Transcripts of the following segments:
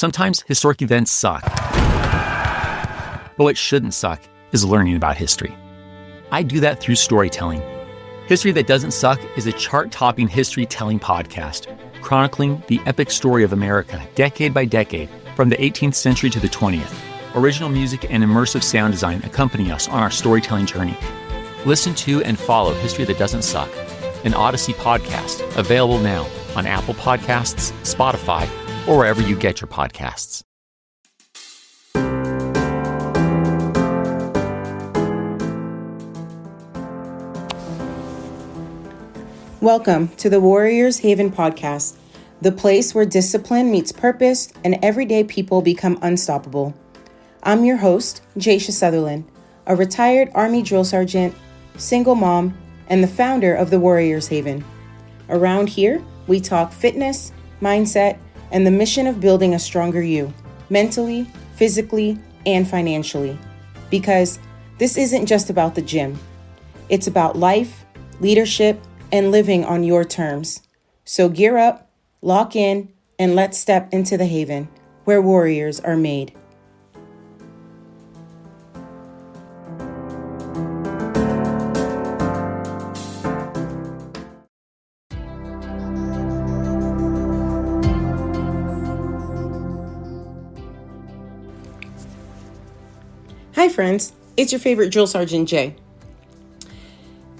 Sometimes historic events suck. But what shouldn't suck is learning about history. I do that through storytelling. History That Doesn't Suck is a chart-topping history-telling podcast, chronicling the epic story of America, decade by decade, from the 18th century to the 20th. Original music and immersive sound design accompany us on our storytelling journey. Listen to and follow History That Doesn't Suck, an Odyssey podcast, available now on Apple Podcasts, Spotify, or wherever you get your podcasts. Welcome to the Warriors Haven podcast, the place where discipline meets purpose and everyday people become unstoppable. I'm your host, Jaisha Sutherland, a retired Army drill sergeant, single mom, and the founder of the Warriors Haven. Around here, we talk fitness, mindset, and the mission of building a stronger you, mentally, physically, and financially. Because this isn't just about the gym. It's about life, leadership, and living on your terms. So gear up, lock in, and let's step into the haven where warriors are made. Hi friends, it's your favorite drill sergeant Jay.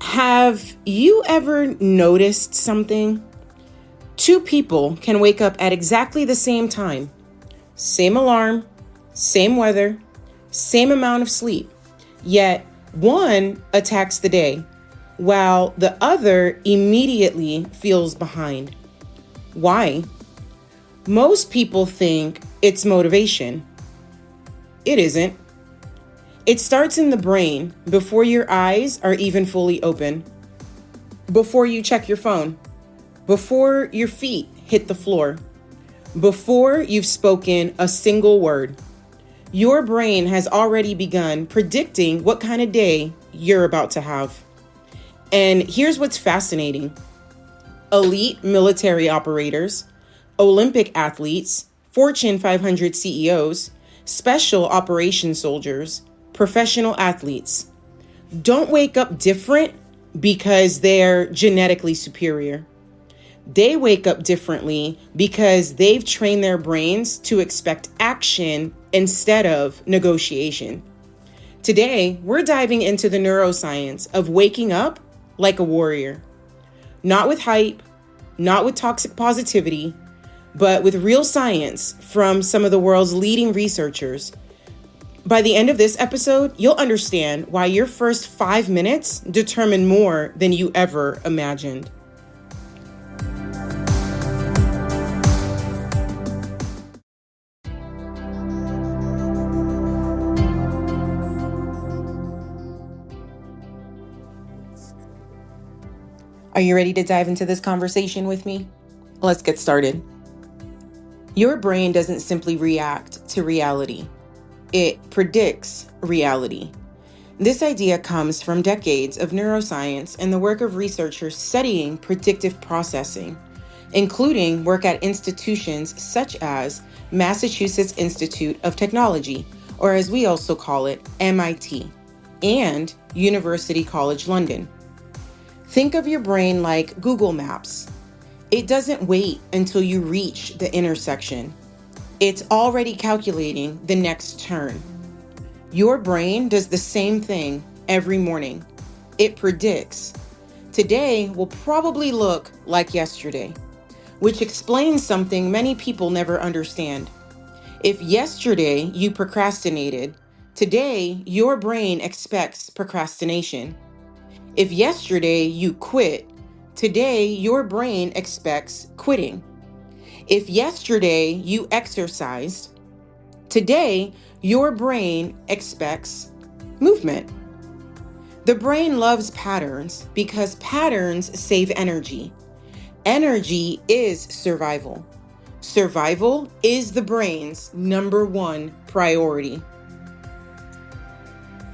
Have you ever noticed something? Two people can wake up at exactly the same time, same alarm, same weather, same amount of sleep, yet one attacks the day while the other immediately feels behind. Why? Most people think it's motivation. It isn't. It starts in the brain before your eyes are even fully open, before you check your phone, before your feet hit the floor, before you've spoken a single word. Your brain has already begun predicting what kind of day you're about to have. And here's what's fascinating. Elite military operators, Olympic athletes, Fortune 500 CEOs, special operations soldiers, professional athletes don't wake up different because they're genetically superior. They wake up differently because they've trained their brains to expect action instead of negotiation. Today, we're diving into the neuroscience of waking up like a warrior. Not with hype, not with toxic positivity, but with real science from some of the world's leading researchers. By the end of this episode, you'll understand why your first 5 minutes determine more than you ever imagined. Are you ready to dive into this conversation with me? Let's get started. Your brain doesn't simply react to reality. It predicts reality. This idea comes from decades of neuroscience and the work of researchers studying predictive processing, including work at institutions such as Massachusetts Institute of Technology, or as we also call it, MIT, and University College London. Think of your brain like Google Maps. It doesn't wait until you reach the intersection. It's already calculating the next turn. Your brain does the same thing every morning. It predicts. Today will probably look like yesterday, which explains something many people never understand. If yesterday you procrastinated, today your brain expects procrastination. If yesterday you quit, today your brain expects quitting. If yesterday you exercised, today your brain expects movement. The brain loves patterns because patterns save energy. Energy is survival. Survival is the brain's number one priority.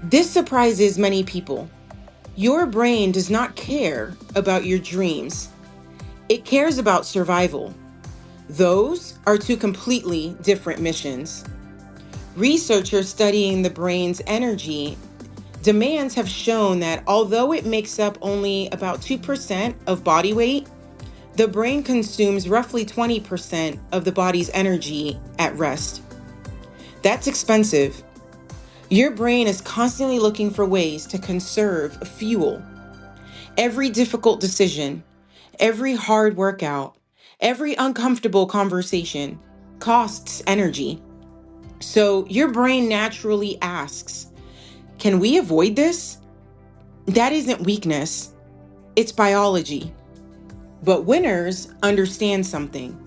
This surprises many people. Your brain does not care about your dreams. It cares about survival. Those are two completely different missions. Researchers studying the brain's energy demands have shown that although it makes up only about 2% of body weight, the brain consumes roughly 20% of the body's energy at rest. That's expensive. Your brain is constantly looking for ways to conserve fuel. Every difficult decision, every hard workout, every uncomfortable conversation costs energy. So your brain naturally asks, can we avoid this? That isn't weakness, it's biology. But winners understand something.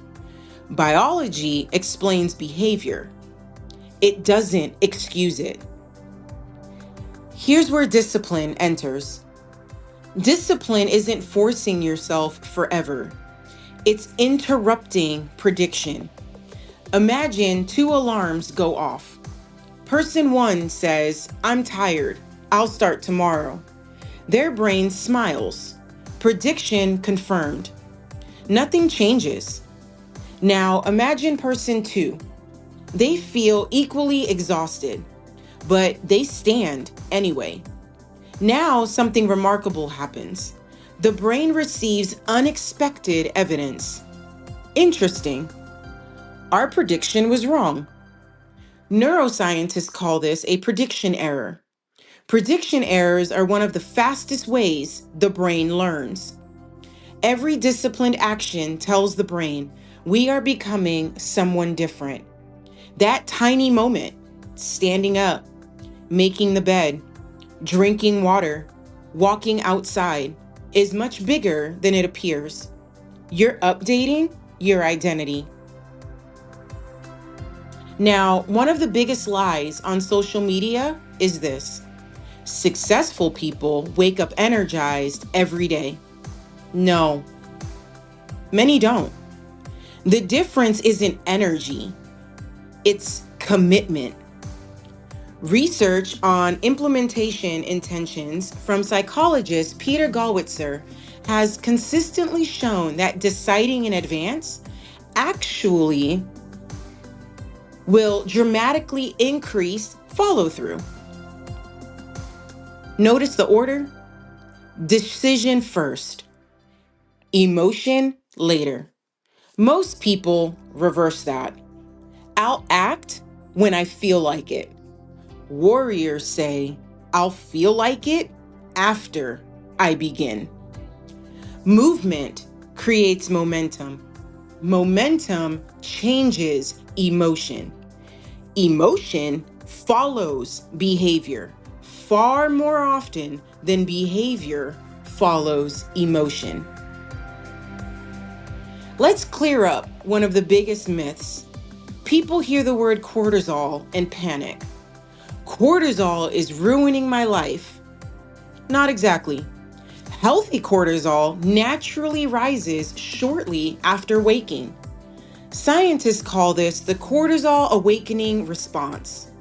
Biology explains behavior. It doesn't excuse it. Here's where discipline enters. Discipline isn't forcing yourself forever. It's interrupting prediction. Imagine 2 alarms go off. Person 1 says, I'm tired. I'll start tomorrow. Their brain smiles. Prediction confirmed. Nothing changes. Now imagine person 2. They feel equally exhausted, but they stand anyway. Now something remarkable happens. The brain receives unexpected evidence. Interesting. Our prediction was wrong. Neuroscientists call this a prediction error. Prediction errors are one of the fastest ways the brain learns. Every disciplined action tells the brain we are becoming someone different. That tiny moment, standing up, making the bed, drinking water, walking outside, is much bigger than it appears. You're updating your identity. Now, one of the biggest lies on social media is this. Successful people wake up energized every day. No, many don't. The difference isn't energy, it's commitment. Research on implementation intentions from psychologist Peter Gollwitzer has consistently shown that deciding in advance actually will dramatically increase follow-through. Notice the order? Decision first, emotion later. Most people reverse that. I'll act when I feel like it. Warriors say, I'll feel like it after I begin. Movement creates momentum. Momentum changes emotion. Emotion follows behavior far more often than behavior follows emotion. Let's clear up one of the biggest myths. People hear the word cortisol and panic. Cortisol is ruining my life. Not exactly. Healthy cortisol naturally rises shortly after waking. Scientists call this the cortisol awakening response.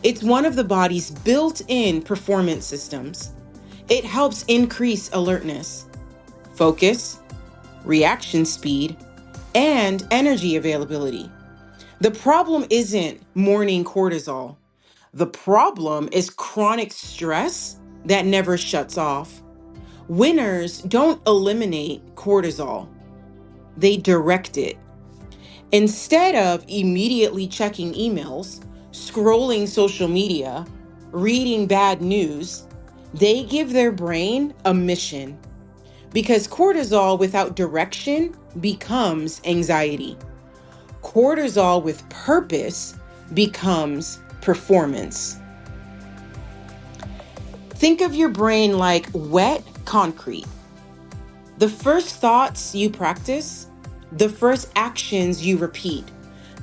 It's one of the body's built-in performance systems. It helps increase alertness, focus, reaction speed, and energy availability. The problem isn't morning cortisol. The problem is chronic stress that never shuts off. Winners don't eliminate cortisol. They direct it. Instead of immediately checking emails, scrolling social media, reading bad news, they give their brain a mission. Because cortisol without direction becomes anxiety. Cortisol with purpose becomes performance. Think of your brain like wet concrete. The first thoughts you practice, the first actions you repeat,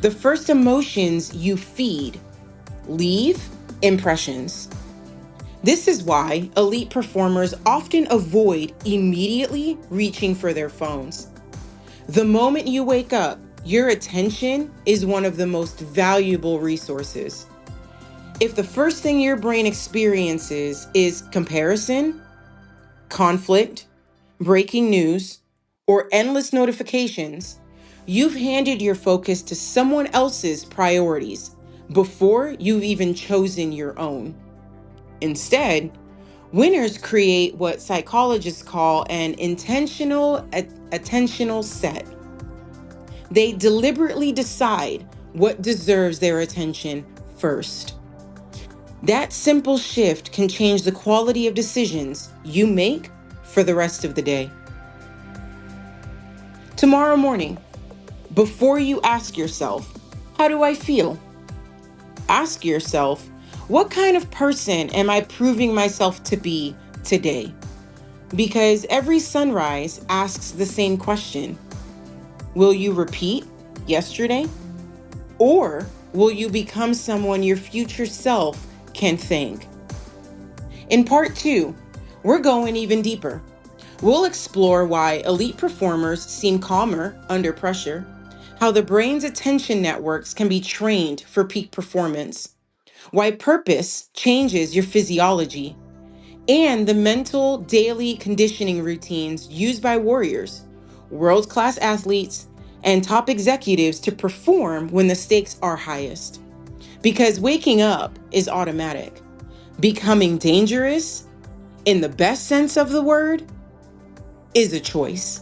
the first emotions you feed, leave impressions. This is why elite performers often avoid immediately reaching for their phones. The moment you wake up, your attention is one of the most valuable resources. If the first thing your brain experiences is comparison, conflict, breaking news, or endless notifications, You've handed your focus to someone else's priorities before you've even chosen your own. Instead, winners create what psychologists call an intentional attentional set. They deliberately decide what deserves their attention first. That simple shift can change the quality of decisions you make for the rest of the day. Tomorrow morning, before you ask yourself, how do I feel? Ask yourself, what kind of person am I proving myself to be today? Because every sunrise asks the same question. Will you repeat yesterday? Or will you become someone your future self can thank? In part 2, we're going even deeper. We'll explore why elite performers seem calmer under pressure, how the brain's attention networks can be trained for peak performance, why purpose changes your physiology, and the mental daily conditioning routines used by warriors, world-class athletes, and top executives to perform when the stakes are highest. Because waking up is automatic. Becoming dangerous, in the best sense of the word, is a choice.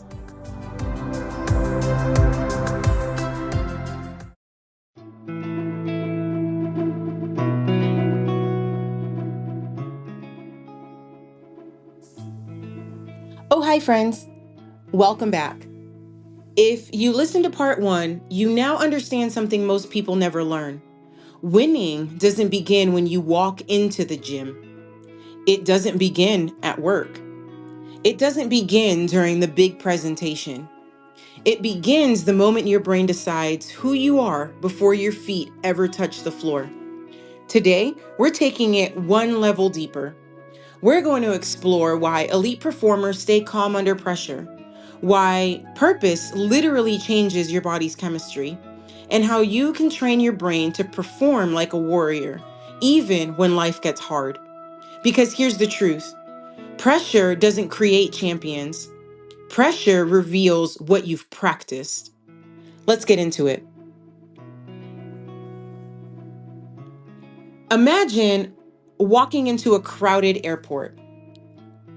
Oh, hi, friends. Welcome back. If you listened to part 1, you now understand something most people never learn. Winning doesn't begin when you walk into the gym. It doesn't begin at work. It doesn't begin during the big presentation. It begins the moment your brain decides who you are before your feet ever touch the floor. Today, we're taking it one level deeper. We're going to explore why elite performers stay calm under pressure, why purpose literally changes your body's chemistry, and how you can train your brain to perform like a warrior, even when life gets hard. Because here's the truth. Pressure doesn't create champions. Pressure reveals what you've practiced. Let's get into it. Imagine walking into a crowded airport.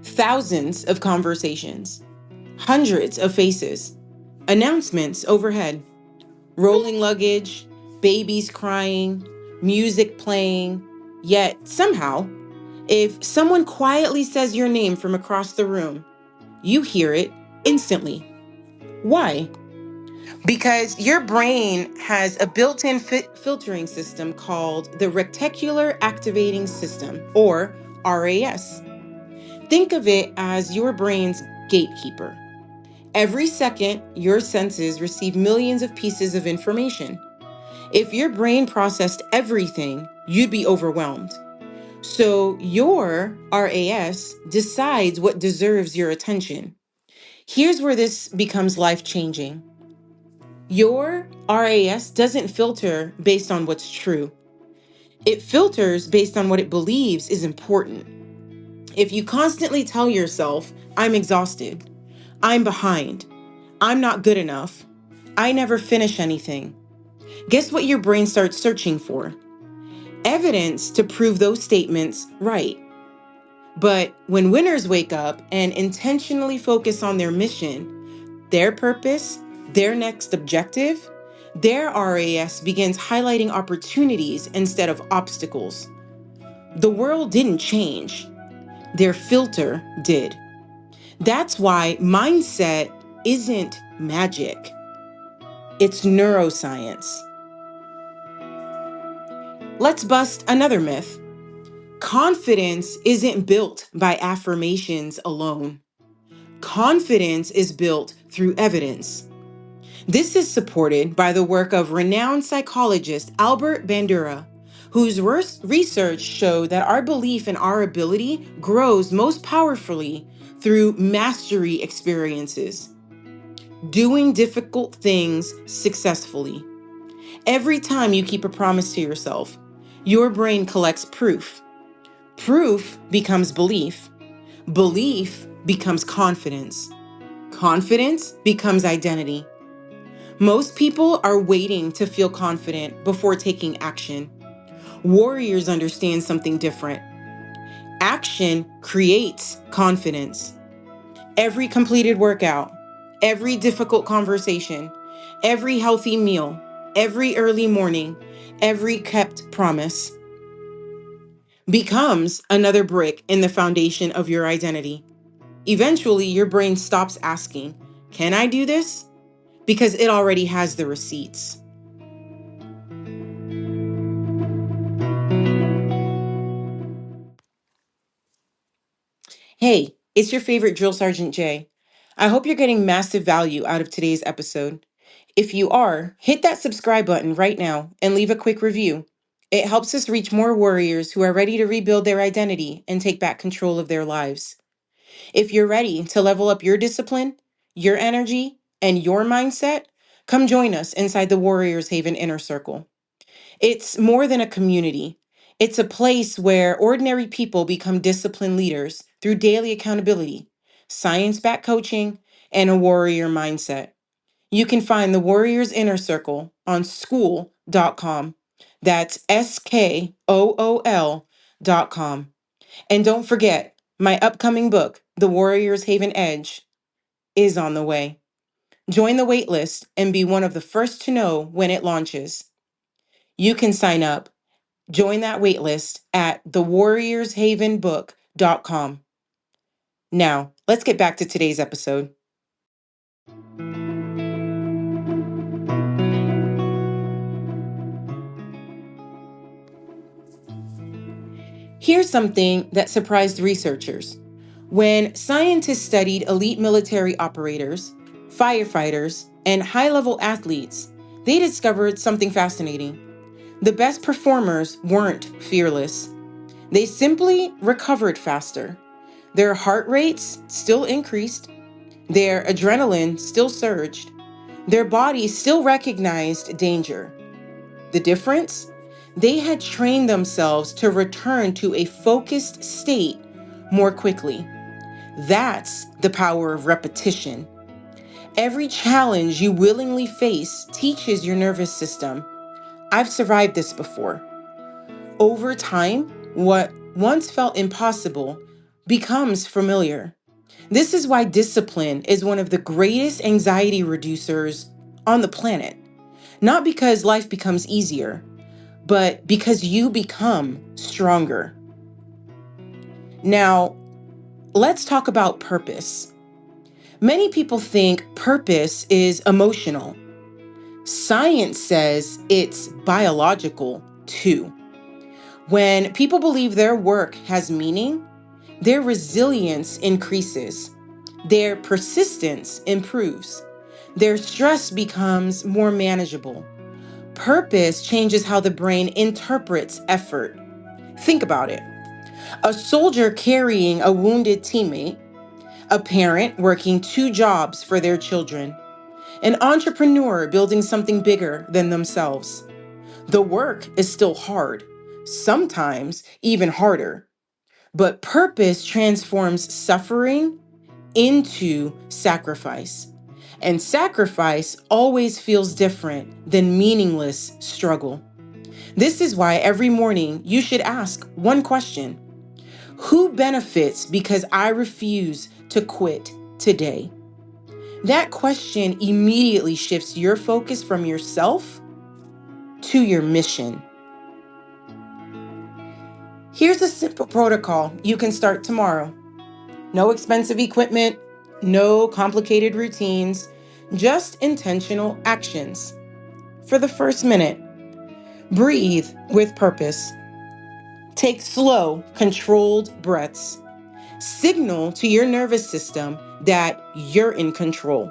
Thousands of conversations, hundreds of faces, announcements overhead, rolling luggage, babies crying, music playing. Yet somehow, if someone quietly says your name from across the room, you hear it instantly. Why? Because your brain has a built-in filtering system called the reticular activating system, or RAS. Think of it as your brain's gatekeeper. Every second, your senses receive millions of pieces of information. If your brain processed everything, you'd be overwhelmed. So your RAS decides what deserves your attention. Here's where this becomes life-changing. Your RAS doesn't filter based on what's true. It filters based on what it believes is important. If you constantly tell yourself, I'm exhausted, I'm behind, I'm not good enough, I never finish anything, guess what your brain starts searching for? Evidence to prove those statements right. But when winners wake up and intentionally focus on their mission, their purpose, their next objective, their RAS begins highlighting opportunities instead of obstacles. The world didn't change. Their filter did. That's why mindset isn't magic. It's neuroscience. Let's bust another myth. Confidence isn't built by affirmations alone. Confidence is built through evidence. This is supported by the work of renowned psychologist Albert Bandura, whose research showed that our belief in our ability grows most powerfully through mastery experiences, doing difficult things successfully. Every time you keep a promise to yourself, your brain collects proof. Proof becomes belief. Belief becomes confidence. Confidence becomes identity. Most people are waiting to feel confident before taking action. Warriors understand something different. Action creates confidence. Every completed workout, every difficult conversation, every healthy meal, every early morning, every kept promise becomes another brick in the foundation of your identity. Eventually, your brain stops asking, "Can I do this?" because it already has the receipts. Hey, it's your favorite Drill Sergeant Jay. I hope you're getting massive value out of today's episode. If you are, hit that subscribe button right now and leave a quick review. It helps us reach more warriors who are ready to rebuild their identity and take back control of their lives. If you're ready to level up your discipline, your energy, and your mindset, come join us inside the Warriors Haven Inner Circle. It's more than a community. It's a place where ordinary people become disciplined leaders through daily accountability, science-backed coaching, and a warrior mindset. You can find the Warriors Inner Circle on school.com. That's SKOOL.com. And don't forget, my upcoming book, The Warriors Haven Edge, is on the way. Join the waitlist and be one of the first to know when it launches. You can sign up. Join that waitlist at thewarriorshavenbook.com. Now, let's get back to today's episode. Here's something that surprised researchers. When scientists studied elite military operators, firefighters, and high-level athletes, they discovered something fascinating. The best performers weren't fearless. They simply recovered faster. Their heart rates still increased. Their adrenaline still surged. Their bodies still recognized danger. The difference? They had trained themselves to return to a focused state more quickly. That's the power of repetition. Every challenge you willingly face teaches your nervous system, "I've survived this before." Over time, what once felt impossible becomes familiar. This is why discipline is one of the greatest anxiety reducers on the planet. Not because life becomes easier, but because you become stronger. Now, let's talk about purpose. Many people think purpose is emotional. Science says it's biological too. When people believe their work has meaning, their resilience increases, their persistence improves, their stress becomes more manageable. Purpose changes how the brain interprets effort. Think about it. A soldier carrying a wounded teammate, a parent working 2 jobs for their children, an entrepreneur building something bigger than themselves. The work is still hard, sometimes even harder, but purpose transforms suffering into sacrifice. And sacrifice always feels different than meaningless struggle. This is why every morning you should ask one question: who benefits because I refuse to quit today? That question immediately shifts your focus from yourself to your mission. Here's a simple protocol you can start tomorrow. No expensive equipment, no complicated routines, just intentional actions. For the first minute, breathe with purpose. Take slow, controlled breaths. Signal to your nervous system that you're in control.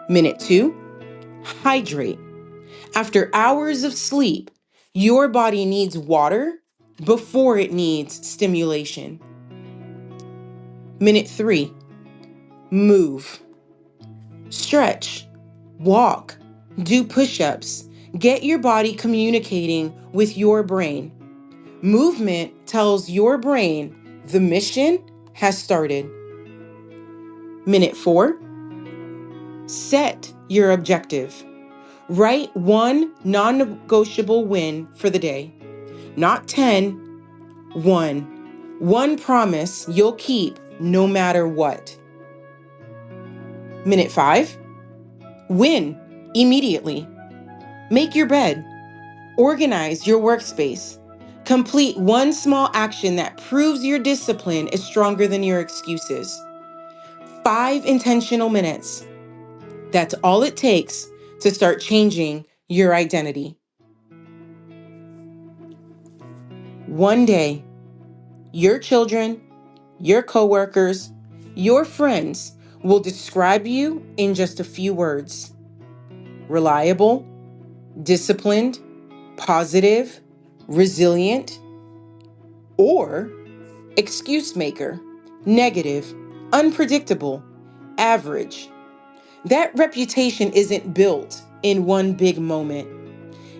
Minute 2, hydrate. After hours of sleep, your body needs water before it needs stimulation. Minute 3, move. Stretch, walk, do push-ups. Get your body communicating with your brain. Movement tells your brain the mission has started. Minute 4, set your objective. Write one non-negotiable win for the day. Not 10, one. One promise you'll keep no matter what. Minute 5. Win immediately. Make your bed. Organize your workspace. Complete one small action that proves your discipline is stronger than your excuses. 5 intentional minutes. That's all it takes to start changing your identity. One day, your children, your coworkers, your friends will describe you in just a few words. Reliable, disciplined, positive, resilient, or excuse maker, negative, unpredictable, average. That reputation isn't built in one big moment.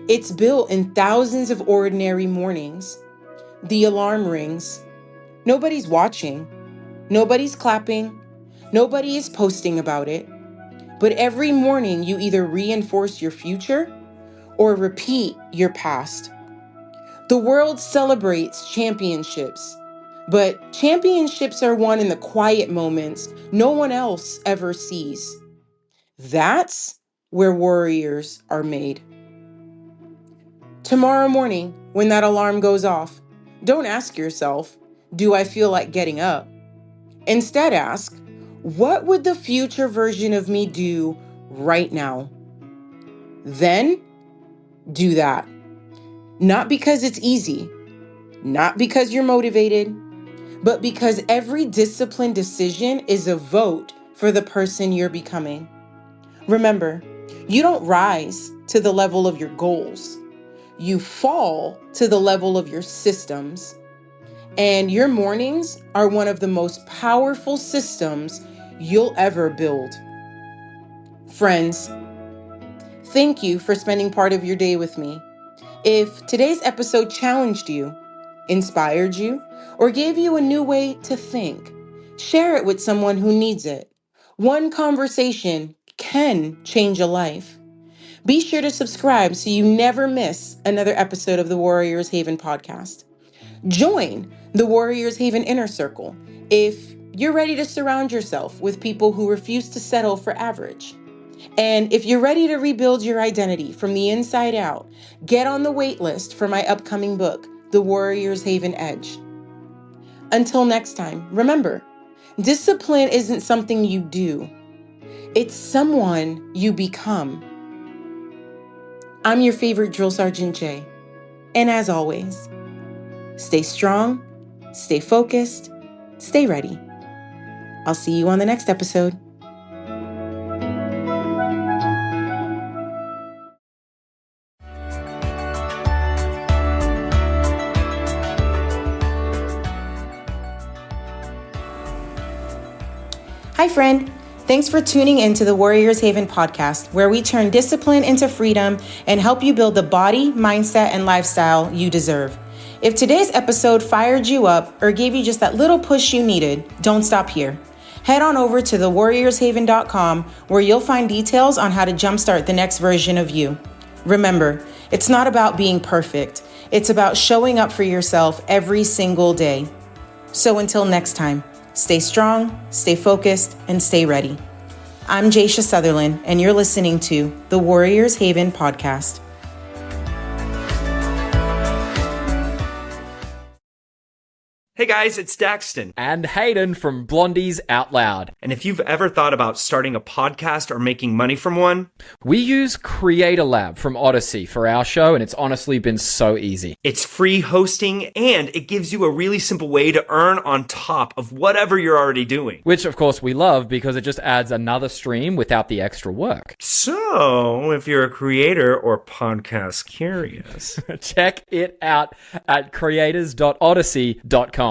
It's built in thousands of ordinary mornings. The alarm rings. Nobody's watching. Nobody's clapping. Nobody is posting about it. But every morning you either reinforce your future or repeat your past. The world celebrates championships, but championships are won in the quiet moments no one else ever sees. That's where warriors are made. Tomorrow morning, when that alarm goes off, don't ask yourself, do I feel like getting up? Instead ask, what would the future version of me do right now? Then do that. Not because it's easy, not because you're motivated, but because every disciplined decision is a vote for the person you're becoming. Remember, you don't rise to the level of your goals. You fall to the level of your systems. And your mornings are one of the most powerful systems you'll ever build. Friends, thank you for spending part of your day with me. If today's episode challenged you, inspired you, or gave you a new way to think, share it with someone who needs it. One conversation can change a life. Be sure to subscribe so you never miss another episode of the Warriors Haven podcast. Join the Warriors Haven Inner Circle if you're ready to surround yourself with people who refuse to settle for average. And if you're ready to rebuild your identity from the inside out, get on the wait list for my upcoming book, The Warriors Haven Edge. Until next time, remember, discipline isn't something you do. It's someone you become. I'm your favorite Drill Sergeant Jay. And as always, stay strong, stay focused, stay ready. I'll see you on the next episode. Hi, friend. Thanks for tuning into the Warriors Haven podcast, where we turn discipline into freedom and help you build the body, mindset, and lifestyle you deserve. If today's episode fired you up or gave you just that little push you needed, don't stop here. Head on over to thewarriorshaven.com, where you'll find details on how to jumpstart the next version of you. Remember, it's not about being perfect. It's about showing up for yourself every single day. So until next time, stay strong, stay focused, and stay ready. I'm Jaisha Sutherland, and you're listening to the Warriors Haven podcast. Hey guys, it's Daxton. And Hayden from Blondies Out Loud. And if you've ever thought about starting a podcast or making money from one, we use Creator Lab from Odyssey for our show, and it's honestly been so easy. It's free hosting, and it gives you a really simple way to earn on top of whatever you're already doing. Which, of course, we love because it just adds another stream without the extra work. So, if you're a creator or podcast curious, check it out at creators.odyssey.com.